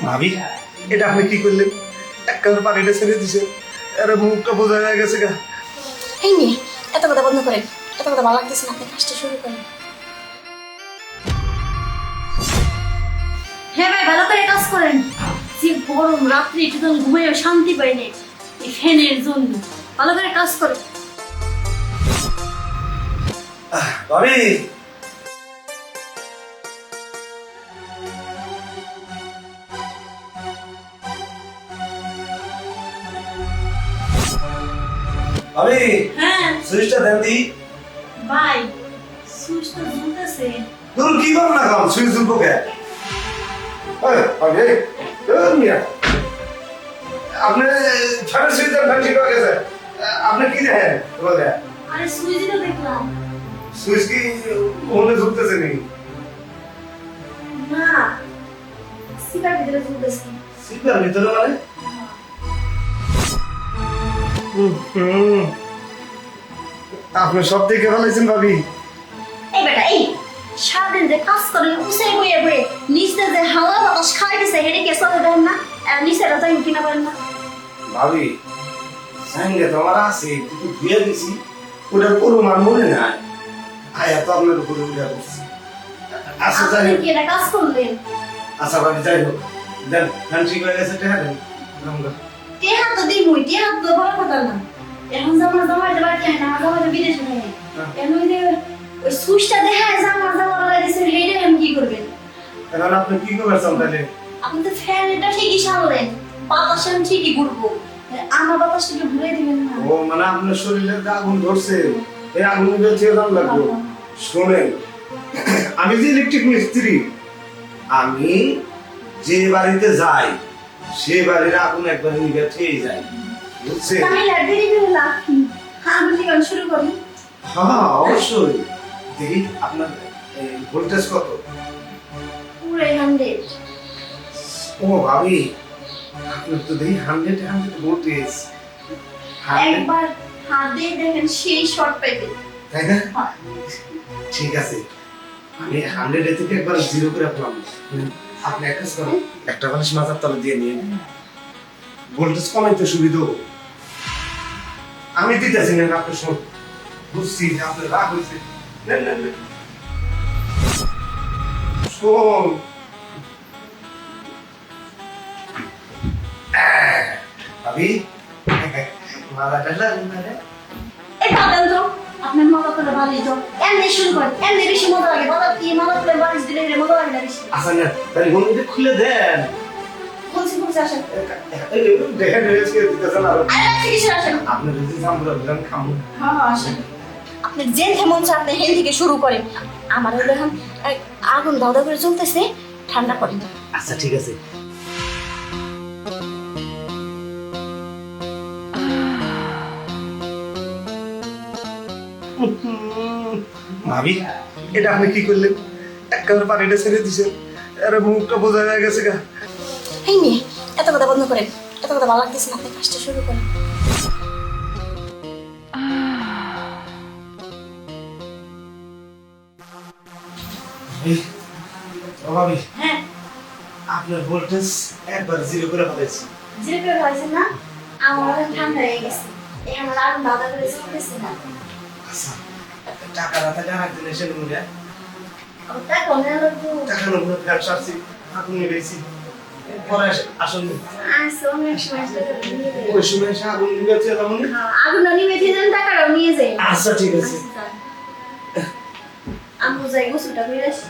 ভাবি এটা আপনি কি করলেন? একবার পানিটা ছেড়ে দিছে, আরে মুখটা বোঝা হয়ে গেছে গা। এই নিয়ে এত কথা বন্ধ করেন, এত কথা ভালো লাগতেছে না, আপনি কাজটা শুরু করেন। হ্যাঁ ভাই, ভালো করে কাজ করেন। যে গরম রাত্রি একটু তখন ঘুমিয়ে শান্তি পাইনি এই ফ্যানের জন্য। ভালো করে কাজ করেন। ভাবি ভাবি হ্যাঁ সুইচটা দেন দি। ভাই, সুইচটা জ্বলতেছে। তুমি কি করো না কাম সুইচ জ্বলবো কে? ভাবি আপনি ছাড়ের সুইচ দেন ঠিক হয়ে গেছে। আপনি কি দেখেন বলে? আরে সুইচই তো দেখলাম সুইচ কি ওখানে ঝুলতেছে নাকি? না, সিটার ভিতরে জ্বলতেছে। সিটার ভিতরে মানে? আপনি সব দেখে ফেলাইছেন ভাবি। এই বেটা, এই সারাদিন যে কাজ করেন উসে বয়ে বয়ে নিচে যে হাওয়া বাতাস খাইতেছে, হেঁটে কে চলে দেন না? নিচে রাজাই কিনা পারেন না? ভাবি সঙ্গে তোমার আছে কিন্তু ধুয়ে দিছি, ওটার কোনো মান মনে নাই। আয়া তো আপনার উপরে উঠে বসছি। আচ্ছা যাই আপনি হোক, কি এটা কাজ করলেন? আচ্ছা ভাবি যাই হোক, দেন ধান ঠিক হয়ে গেছে, টেহা দেন। টেহা তো দিমুই, টেহা তো বড় কথা না। এখন জামা জামাইতে বাকি হয় না, জামাইতে বিদেশে থাকে। এখন ওই যে ওই সুইচটা দেখায় জামা লাগাই দিয়েছে, হেঁটে এখন কি করবেন? এখন আপনি কি করবেন তাহলে? আপনি তো ফ্যান এটা ঠিকই সামলেন, বাতাস আমি ঠিকই ঘুরবো, আমার বাতাসটাকে ঘুরে দিবেন না। ও মানে আপনার শরীরে যে আগুন ধরছে, এই আগুন নিয়ে ছেড়ে দাম লাগবে। শোনেন, আমি যে ইলেকট্রিক মিস্ত্রি, আমি যে বাড়িতে যাই সে বাড়ির আগুন একবার নিভে খেয়ে যায়, বুঝছেন? তাহলে আর দেরি করে লাভ কি? আমি জীবন শুরু করি। হ্যাঁ অবশ্যই। দেখি আপনার ভোল্টেজ কত? পুরো 100। ও ভাবি, আপনার তো দেখি 100 ভোল্টেজ। একবার হাত দিয়ে দেখেন সেই শর্ট পাইবে। তাই না? ঠিক আছে, আমি 100 থেকে একবার 0 করে রাখলাম। আপনি এক কাজ করুন, একটা বালিশ মাথার তলে দিয়ে নিন, ভোল্টেজ কমাইতে সুবিধা হবে। আমি দিতেছি না, আপনি শোন, বুঝছি যে আপনার রাগ হয়েছে। নেন, নেন, নেন। শোন, ভাবি মাথাটা লাগবে না রে? এই বাদাম তো আপনার মাথা করে বালিশ দাও, এমনি শুরু করেন, এমনি বেশি মজা লাগে। বাদাম দিয়ে মাথা করে বালিশ দিলে এর মজা লাগে না বেশি। আচ্ছা না, তাহলে গণিতে খুলে দেন। বলছি বলছি আসেন। দেখেন রেজকে দিতেছেন আর আর লাগছে কিসের আসেন? আপনার যদি সামনে দিলাম খামু। হ্যাঁ আসেন। আপনি যে যেমন চান আপনি হেল থেকে শুরু করেন। আমার হলো এখন আগুন দাও দাও করে চলতেছে, ঠান্ডা করেন। আচ্ছা ঠিক আছে। ভাবি এটা আপনি কি করলেন? একবার পানিটা ছেড়ে দিছেন, আরে মুখটা বোঝা হয়ে গেছে গা। এই নিয়ে এত কথা বন্ধ করেন, এত কথা ভালো লাগতেছে না, আপনি কাজটা শুরু করেন। ও ভাবি, হ্যাঁ, আপনার ভোল্টেজ একবার 0 করে ফেলেছি। জিরে করে হয়েছে না? আমার এখন ঠান্ডা হয়ে গেছে। এই আমার আগুন দাও দাও করে চলতেছে না। আচ্ছা, টাকা রাখা যা রাখতেন এসে নিয়ে ওটা কোনে লাগবো? টাকা নেবো, ফ্যাট সারছি, আগুন নিবেছি। পরে আসুন, আচ্ছা, অনেক সময় ধরে নিয়ে যাই। ওই সময় এসে আগুন নিবেছে তেমন। আগুন নিয়ে বেঁধে দেন, টাকাটাও নিয়ে যাই। আচ্ছা ঠিক আছে। আম্মু যাই গোসলটা করে আসি।